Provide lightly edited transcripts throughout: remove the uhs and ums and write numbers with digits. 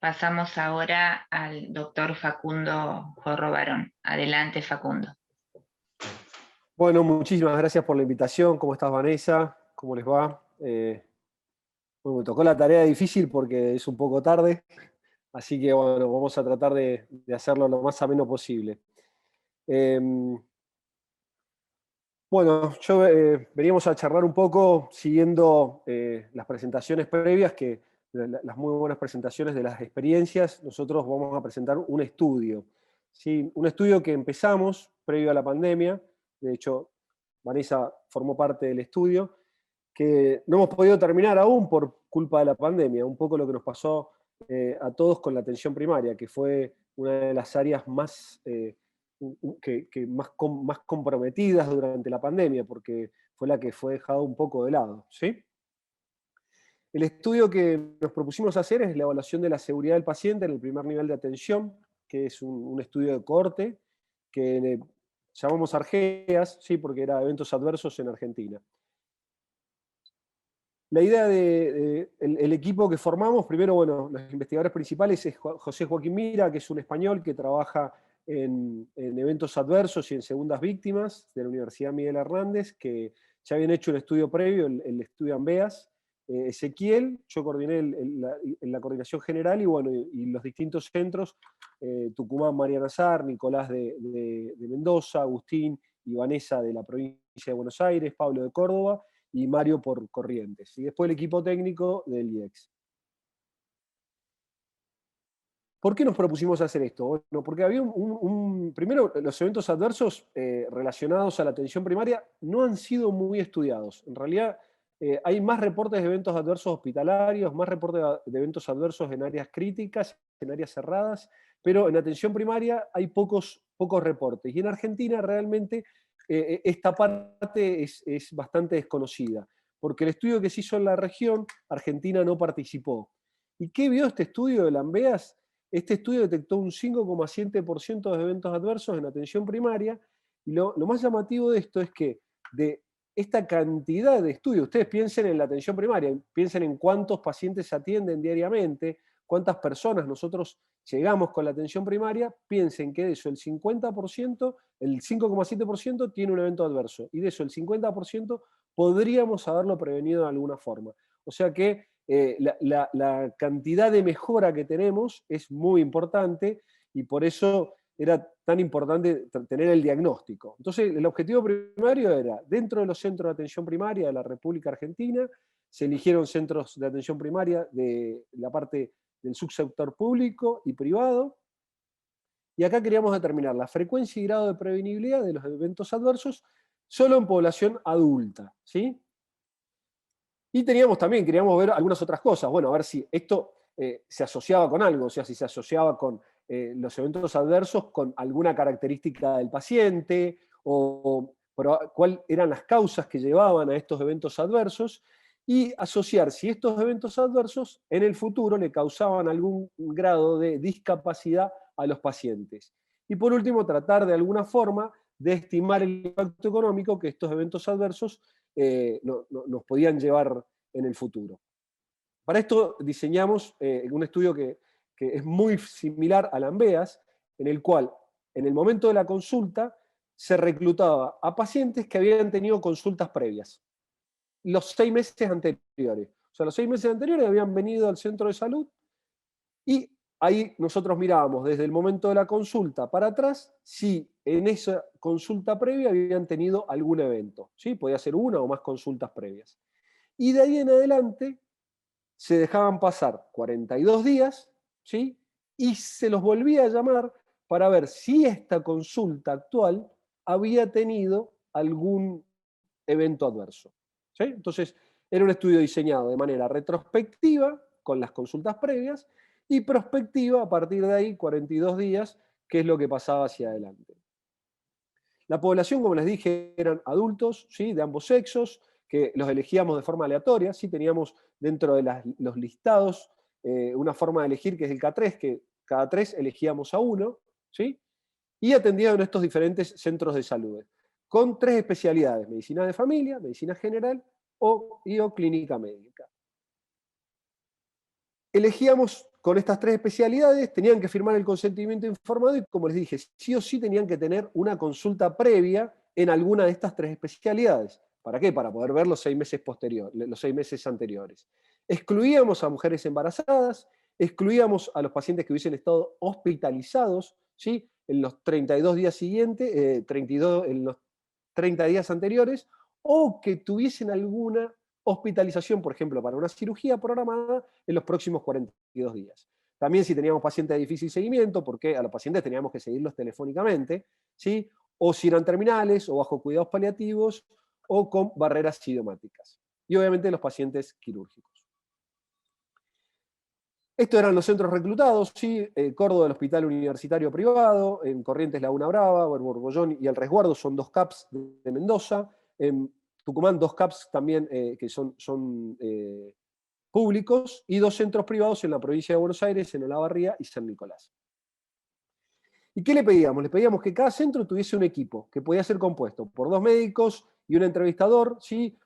Pasamos ahora al doctor Facundo Jorro Barón. Adelante, Facundo. Bueno, muchísimas gracias por la invitación. ¿Cómo estás, Vanessa? ¿Cómo les va? Bueno, me tocó la tarea difícil porque es un poco tarde, así que bueno, vamos a tratar de hacerlo lo más ameno posible. Eh, Veníamos a charlar un poco siguiendo las presentaciones previas, las muy buenas presentaciones de las experiencias. Nosotros vamos a presentar un estudio, ¿sí? Un estudio que empezamos previo a la pandemia. De hecho, Vanessa formó parte del estudio, que no hemos podido terminar aún por culpa de la pandemia, un poco lo que nos pasó a todos con la atención primaria, que fue una de las áreas más, más comprometidas durante la pandemia, porque fue la que fue dejada un poco de lado, ¿sí? El estudio que nos propusimos hacer es la evaluación de la seguridad del paciente en el primer nivel de atención, que es un estudio de cohorte, que llamamos ARGEAS, ¿sí? Porque era eventos adversos en Argentina. La idea el equipo que formamos, primero, bueno, los investigadores principales es José Joaquín Mira, que es un español que trabaja en eventos adversos y en segundas víctimas de la Universidad Miguel Hernández, que ya habían hecho un estudio previo, el estudio AMBEAS. Ezequiel, yo coordiné la coordinación general y bueno, y los distintos centros, Tucumán, Mariana Azar, Nicolás de Mendoza, Agustín y Vanessa de la provincia de Buenos Aires, Pablo de Córdoba, y Mario por Corrientes. Y después el equipo técnico del IEX. ¿Por qué nos propusimos hacer esto? Bueno, porque había primero, los eventos adversos relacionados a la atención primaria no han sido muy estudiados. En realidad, hay más reportes de eventos adversos hospitalarios, más reportes de eventos adversos en áreas críticas, en áreas cerradas, pero en atención primaria hay pocos reportes. Y en Argentina realmente esta parte es bastante desconocida, porque el estudio que se hizo en la región, Argentina no participó. ¿Y qué vio este estudio de la AMBEAS? Este estudio detectó un 5,7% de eventos adversos en atención primaria, y lo más llamativo de esto es que de esta cantidad de estudios, ustedes piensen en la atención primaria, piensen en cuántos pacientes se atienden diariamente, cuántas personas nosotros llegamos con la atención primaria, piensen que de eso el 50%, el 5,7% tiene un evento adverso, y de eso el 50% podríamos haberlo prevenido de alguna forma. O sea que la cantidad de mejora que tenemos es muy importante, y por eso era tan importante tener el diagnóstico. Entonces, el objetivo primario era, dentro de los centros de atención primaria de la República Argentina, se eligieron centros de atención primaria de la parte del subsector público y privado, y acá queríamos determinar la frecuencia y grado de prevenibilidad de los eventos adversos solo en población adulta, ¿sí? Y queríamos ver algunas otras cosas. Bueno, a ver si esto se asociaba con algo, o sea, si se asociaba con los eventos adversos con alguna característica del paciente, o cuáles eran las causas que llevaban a estos eventos adversos, y asociar si estos eventos adversos en el futuro le causaban algún grado de discapacidad a los pacientes. Y por último, tratar de alguna forma de estimar el impacto económico que estos eventos adversos nos podían llevar en el futuro. Para esto diseñamos un estudio que es muy similar al AMBEAS, en el cual en el momento de la consulta se reclutaba a pacientes que habían tenido consultas previas, los 6 meses anteriores. O sea, los 6 meses anteriores habían venido al centro de salud, y ahí nosotros mirábamos desde el momento de la consulta para atrás si en esa consulta previa habían tenido algún evento, ¿sí? Podía ser una o más consultas previas. Y de ahí en adelante se dejaban pasar 42 días, ¿sí? Y se los volvía a llamar para ver si esta consulta actual había tenido algún evento adverso, ¿sí? Entonces, era un estudio diseñado de manera retrospectiva, con las consultas previas, y prospectiva a partir de ahí, 42 días, qué es lo que pasaba hacia adelante. La población, como les dije, eran adultos, ¿sí? De ambos sexos, que los elegíamos de forma aleatoria, ¿sí? Teníamos dentro de los listados una forma de elegir que es el K3, que cada 3 elegíamos a uno, ¿sí? Y atendían en estos diferentes centros de salud, con 3 especialidades: medicina de familia, medicina general o clínica médica. Elegíamos con estas 3 especialidades tenían que firmar el consentimiento informado y, como les dije, sí o sí tenían que tener una consulta previa en alguna de estas 3 especialidades. ¿Para qué? Para poder ver los 6 meses los 6 meses anteriores. Excluíamos a mujeres embarazadas, excluíamos a los pacientes que hubiesen estado hospitalizados, ¿sí? En los 32 días siguientes, en los 30 días anteriores, o que tuviesen alguna hospitalización, por ejemplo, para una cirugía programada en los próximos 42 días. También si teníamos pacientes de difícil seguimiento, porque a los pacientes teníamos que seguirlos telefónicamente, ¿sí? O si eran terminales, o bajo cuidados paliativos, o con barreras idiomáticas. Y obviamente los pacientes quirúrgicos. Estos eran los centros reclutados, ¿sí? Córdoba, el Hospital Universitario Privado, en Corrientes, Laguna Brava, Borgollón y El Resguardo son 2 CAPS de Mendoza, en Tucumán 2 CAPS también que son públicos, y 2 centros privados en la provincia de Buenos Aires, en Olavarría y San Nicolás. ¿Y qué le pedíamos? Le pedíamos que cada centro tuviese un equipo, que podía ser compuesto por 2 médicos y un entrevistador, ¿sí?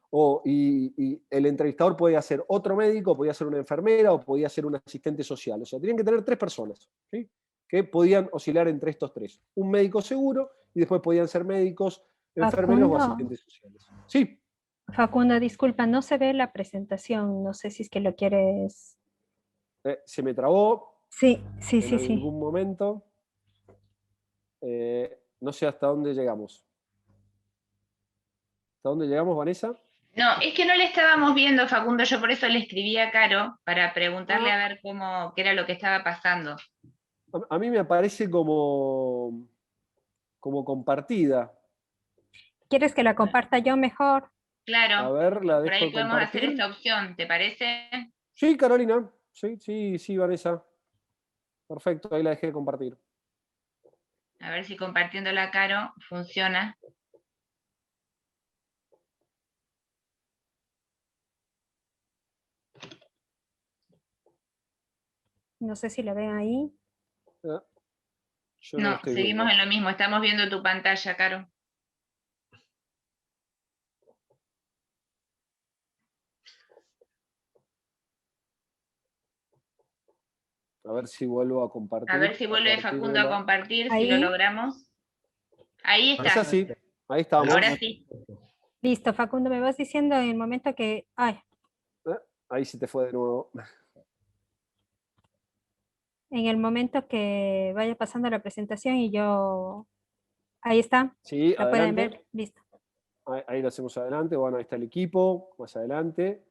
Y el entrevistador podía ser otro médico, podía ser una enfermera o podía ser un asistente social. O sea, tenían que tener 3 personas, ¿sí? Que podían oscilar entre estos 3. Un médico seguro y después podían ser médicos, enfermeros o Facundo, asistentes sociales. Sí, Facundo, disculpa, no se ve la presentación, no sé si es que lo quieres. se me trabó Sí, sí, en sí, sí. algún momento. No sé hasta dónde llegamos. ¿Hasta dónde llegamos, Vanessa? No, es que no le estábamos viendo, Facundo, yo por eso le escribí a Caro para preguntarle Ah, a ver qué era lo que estaba pasando. a mí me aparece como compartida. ¿Quieres que la comparta yo mejor? A Claro, ver, la por dejo ahí de podemos hacer compartir. esta opción, ¿te parece? Sí, Carolina. Sí, sí, sí, Vanessa. Perfecto, ahí la dejé de compartir. A ver si compartiendo la Caro funciona. No sé si la ven ahí. Ah, yo no la No, estoy seguimos viendo. en lo mismo, estamos viendo tu pantalla, Caro. A ver si vuelvo a A ver compartir si a vuelve partir Facundo de a la... compartir, si lo Ahí. logramos. Ahí Esa está, sí, ahí ahora estamos. sí. Listo, Facundo, me vas diciendo en el momento que. Ay, Ahí sí te fue de nuevo. en el momento que vaya pasando la presentación y yo. Ahí está. Sí, ¿La pueden adelante. ver? Listo. Ahí lo hacemos adelante. Bueno, ahí está el equipo. Más adelante.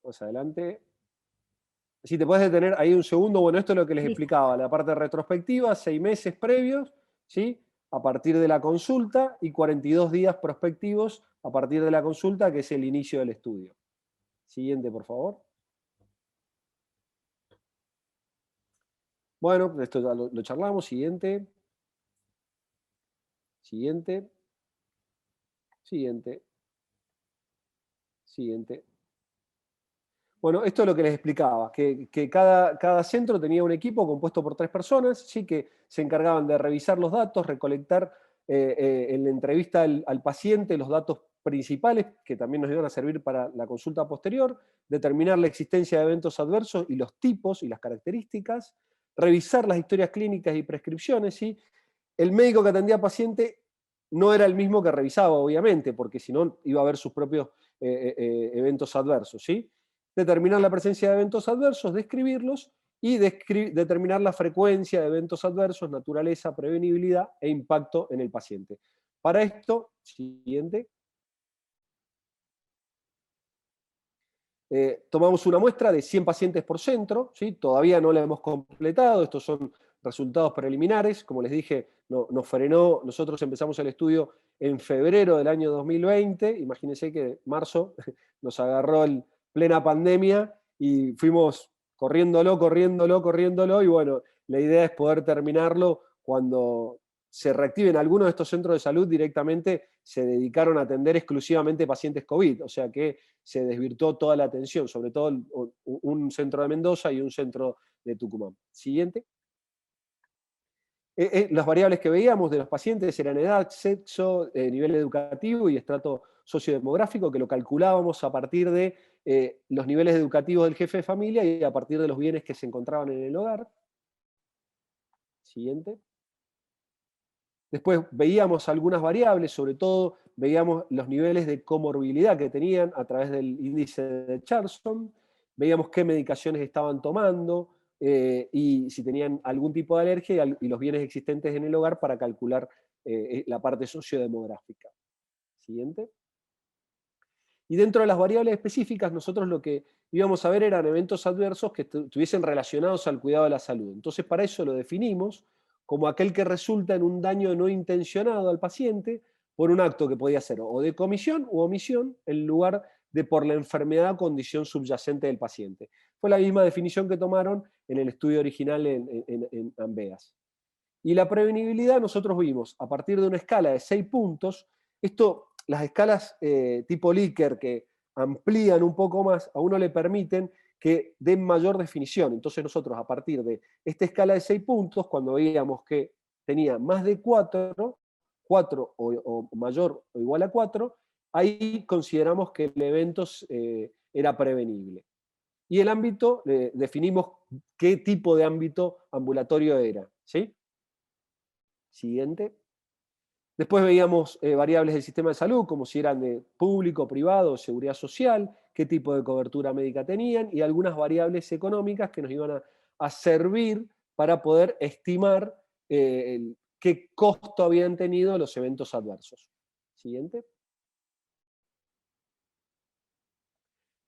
Más adelante. Si te puedes detener ahí un segundo, bueno, esto es lo que les Listo. explicaba, la parte retrospectiva, 6 meses previos, ¿sí? A partir de la consulta y 42 días prospectivos a partir de la consulta, que es el inicio del estudio. Siguiente, por favor. Bueno, esto ya lo charlamos. Siguiente. Siguiente. Siguiente. Siguiente. Bueno, esto es lo que les explicaba, que cada centro tenía un equipo compuesto por 3 personas, ¿sí? Que se encargaban de revisar los datos, recolectar en la entrevista al paciente los datos principales que también nos iban a servir para la consulta posterior, determinar la existencia de eventos adversos y los tipos y las características, revisar las historias clínicas y prescripciones, ¿sí? El médico que atendía al paciente no era el mismo que revisaba, obviamente, porque si no iba a haber sus propios eventos adversos, ¿sí? Determinar la presencia de eventos adversos, describirlos y determinar la frecuencia de eventos adversos, naturaleza, prevenibilidad e impacto en el paciente. Para esto, siguiente, tomamos una muestra de 100 pacientes por centro, ¿sí? Todavía no la hemos completado, estos son resultados preliminares, como les dije, nos frenó, nosotros empezamos el estudio en febrero del año 2020, imagínense que marzo nos agarró en plena pandemia y fuimos corriéndolo, y bueno, la idea es poder terminarlo cuando se reactiven algunos de estos centros de salud. Directamente se dedicaron a atender exclusivamente pacientes COVID, o sea que se desvirtuó toda la atención, sobre todo un centro de Mendoza y un centro de Tucumán. Siguiente. Las variables que veíamos de los pacientes eran edad, sexo, nivel educativo y estrato sociodemográfico que lo calculábamos a partir de los niveles educativos del jefe de familia y a partir de los bienes que se encontraban en el hogar. Siguiente. Después veíamos algunas variables, sobre todo veíamos los niveles de comorbilidad que tenían a través del índice de Charlson, veíamos qué medicaciones estaban tomando y si tenían algún tipo de alergia y los bienes existentes en el hogar para calcular la parte sociodemográfica. Siguiente. Y dentro de las variables específicas, nosotros lo que íbamos a ver eran eventos adversos que estuviesen relacionados al cuidado de la salud. Entonces, para eso lo definimos como aquel que resulta en un daño no intencionado al paciente por un acto que podía ser o de comisión u omisión en lugar de por la enfermedad o condición subyacente del paciente. Fue la misma definición que tomaron en el estudio original en Ambeas. Y la prevenibilidad nosotros vimos, a partir de una escala de 6 puntos, las escalas tipo Likert que amplían un poco más, a uno le permiten que den mayor definición. Entonces nosotros a partir de esta escala de 6 puntos, cuando veíamos que tenía más de 4 o mayor o igual a 4, ahí consideramos que el evento era prevenible. Y el ámbito, definimos qué tipo de ámbito ambulatorio era. ¿Sí? Siguiente. Después veíamos variables del sistema de salud, como si eran de público, privado, seguridad social, qué tipo de cobertura médica tenían, y algunas variables económicas que nos iban a servir para poder estimar qué costo habían tenido los eventos adversos. Siguiente.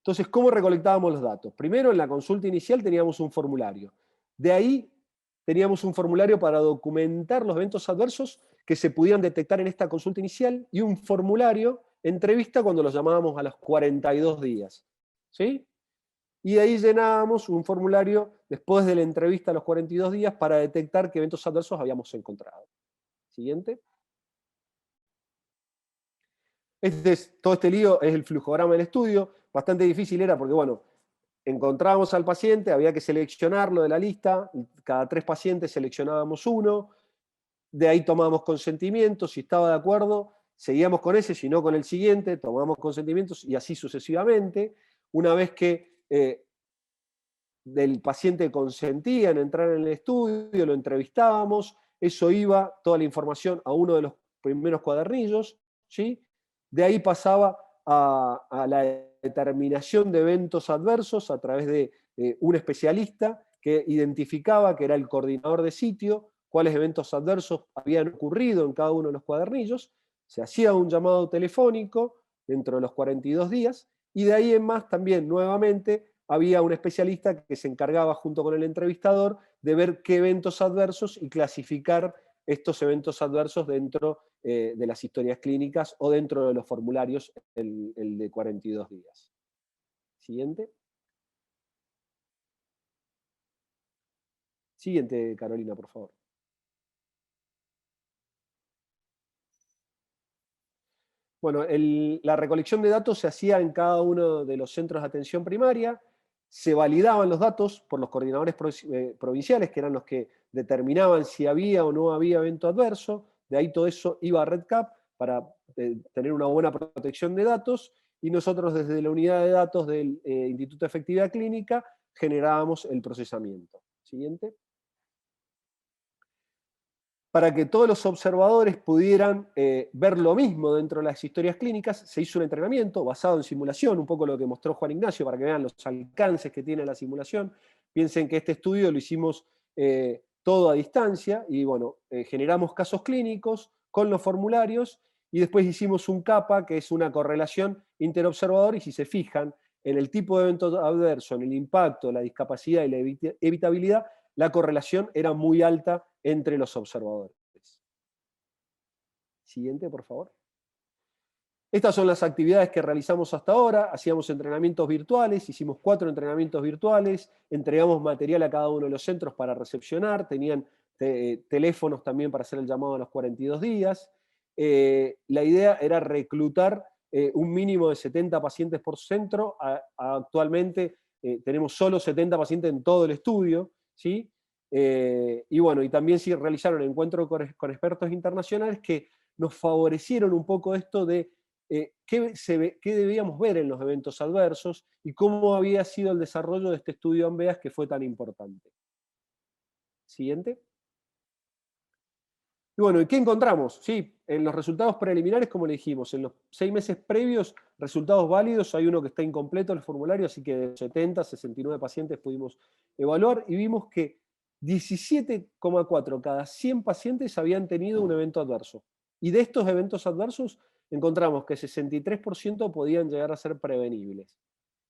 Entonces, ¿cómo recolectábamos los datos? Primero, en la consulta inicial teníamos un formulario. De ahí teníamos un formulario para documentar los eventos adversos que se podían detectar en esta consulta inicial y un formulario entrevista cuando los llamábamos a los 42 días. ¿Sí? Y de ahí llenábamos un formulario después de la entrevista a los 42 días para detectar qué eventos adversos habíamos encontrado. Siguiente. Todo este lío es el flujograma del estudio. Bastante difícil era porque, bueno, encontrábamos al paciente, había que seleccionarlo de la lista, cada 3 pacientes seleccionábamos uno, de ahí tomábamos consentimientos, si estaba de acuerdo, seguíamos con ese, si no con el siguiente, tomábamos consentimientos y así sucesivamente. Una vez que el paciente consentía en entrar en el estudio, lo entrevistábamos, eso iba, toda la información, a uno de los primeros cuadernillos, ¿sí? De ahí pasaba a la determinación de eventos adversos a través de un especialista que identificaba, que era el coordinador de sitio, cuáles eventos adversos habían ocurrido en cada uno de los cuadernillos, se hacía un llamado telefónico dentro de los 42 días, y de ahí en más también, nuevamente, había un especialista que se encargaba junto con el entrevistador de ver qué eventos adversos y clasificar estos eventos adversos dentro de las historias clínicas o dentro de los formularios, el de 42 días. Siguiente. Siguiente, Carolina, por favor. Bueno, la recolección de datos se hacía en cada uno de los centros de atención primaria, se validaban los datos por los coordinadores provinciales, que eran los que determinaban si había o no había evento adverso, de ahí todo eso iba a REDCap para tener una buena protección de datos, y nosotros desde la unidad de datos del Instituto de Efectividad Clínica generábamos el procesamiento. Siguiente. Para que todos los observadores pudieran ver lo mismo dentro de las historias clínicas, se hizo un entrenamiento basado en simulación, un poco lo que mostró Juan Ignacio, para que vean los alcances que tiene la simulación. Piensen que este estudio lo hicimos todo a distancia, y bueno, generamos casos clínicos con los formularios, y después hicimos un CAPA, que es una correlación interobservador, y si se fijan en el tipo de evento adverso, en el impacto, la discapacidad y la evitabilidad, la correlación era muy alta entre los observadores. Siguiente, por favor. Estas son las actividades que realizamos hasta ahora. Hacíamos entrenamientos virtuales, hicimos 4 entrenamientos virtuales, entregamos material a cada uno de los centros para recepcionar, tenían teléfonos también para hacer el llamado a los 42 días. La idea era reclutar un mínimo de 70 pacientes por centro. Actualmente tenemos solo 70 pacientes en todo el estudio, ¿sí? Y bueno, y también sí realizaron encuentros con expertos internacionales que nos favorecieron un poco esto de qué debíamos ver en los eventos adversos y cómo había sido el desarrollo de este estudio AMBEAS que fue tan importante. Siguiente. Y bueno, ¿y qué encontramos? Sí, en los resultados preliminares, como le dijimos, en los 6 meses previos, resultados válidos, hay uno que está incompleto el formulario, así que de 70, 69 pacientes pudimos evaluar y vimos que 17,4 cada 100 pacientes habían tenido un evento adverso. Y de estos eventos adversos encontramos que 63% podían llegar a ser prevenibles.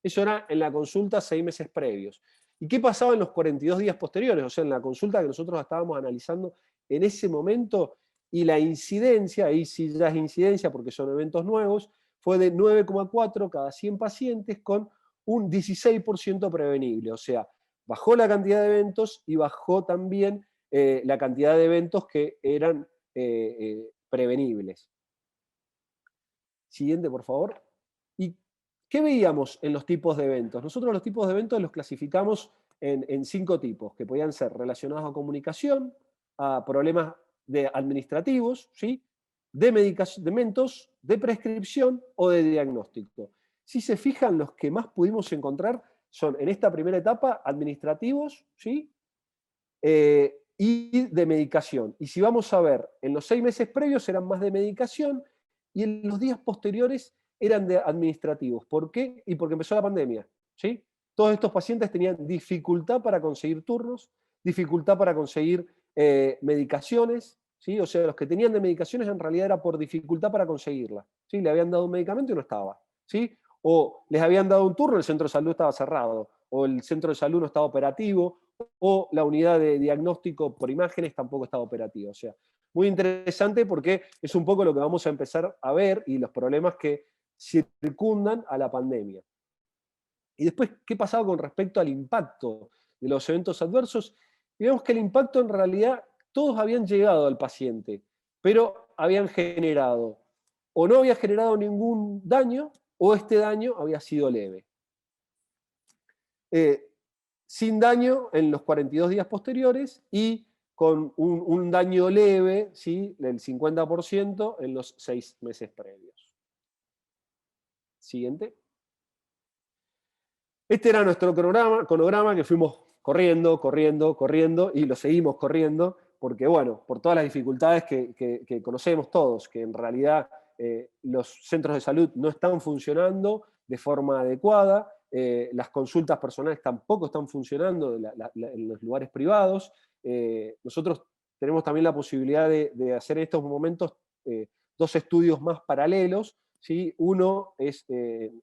Eso era en la consulta 6 meses previos. ¿Y qué pasaba en los 42 días posteriores? O sea, en la consulta que nosotros estábamos analizando en ese momento, y la incidencia, ahí sí ya es incidencia porque son eventos nuevos, fue de 9,4 cada 100 pacientes con un 16% prevenible. O sea, bajó la cantidad de eventos y bajó también la cantidad de eventos que eran prevenibles. Siguiente, por favor. ¿Y qué veíamos en los tipos de eventos? Nosotros los tipos de eventos los clasificamos en 5 tipos, que podían ser relacionados a comunicación, a problemas administrativos, ¿sí? De medicamentos, de prescripción o de diagnóstico. Si se fijan, los que más pudimos encontrar son, en esta primera etapa, administrativos, ¿sí? Y de medicación. Y si vamos a ver, en los 6 meses previos eran más de medicación y en los días posteriores eran de administrativos. ¿Por qué? Y porque empezó la pandemia, ¿sí? Todos estos pacientes tenían dificultad para conseguir turnos, dificultad para conseguir medicaciones, ¿sí? O sea, los que tenían de medicaciones en realidad era por dificultad para conseguirla, ¿sí? Le habían dado un medicamento y no estaba, ¿sí? O les habían dado un turno, el centro de salud estaba cerrado, o el centro de salud no estaba operativo, o la unidad de diagnóstico por imágenes tampoco estaba operativa. O sea, muy interesante porque es un poco lo que vamos a empezar a ver y los problemas que circundan a la pandemia. Y después, ¿qué pasaba con respecto al impacto de los eventos adversos? Y vemos que el impacto en realidad todos habían llegado al paciente, pero habían generado, o no había generado ningún daño, o este daño había sido leve. Sin daño en los 42 días posteriores y con un daño leve, ¿sí? Del 50% en los 6 meses previos. Siguiente. Este era nuestro cronograma que fuimos corriendo, y lo seguimos corriendo, porque bueno, por todas las dificultades que conocemos todos, que en realidad los centros de salud no están funcionando de forma adecuada, las consultas personales tampoco están funcionando en los lugares privados. Nosotros tenemos también la posibilidad de hacer en estos momentos 2 estudios más paralelos, ¿sí? Uno es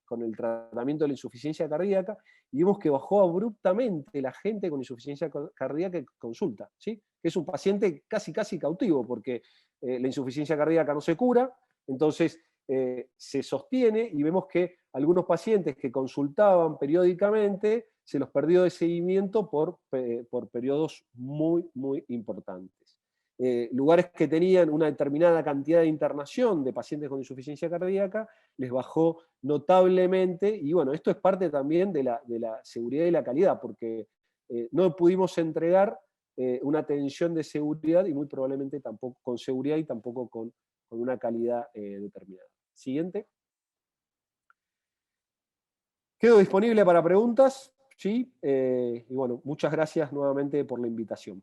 con el tratamiento de la insuficiencia cardíaca, y vimos que bajó abruptamente la gente con insuficiencia cardíaca que consulta, ¿sí? Que es un paciente casi cautivo, porque la insuficiencia cardíaca no se cura, entonces se sostiene, y vemos que algunos pacientes que consultaban periódicamente se los perdió de seguimiento por periodos muy importantes. Lugares que tenían una determinada cantidad de internación de pacientes con insuficiencia cardíaca, les bajó notablemente, y bueno, esto es parte también de la seguridad y la calidad, porque no pudimos entregar una atención de seguridad, y muy probablemente tampoco con seguridad y tampoco con una calidad determinada. Siguiente. Quedo disponible para preguntas, ¿sí? Y bueno, muchas gracias nuevamente por la invitación.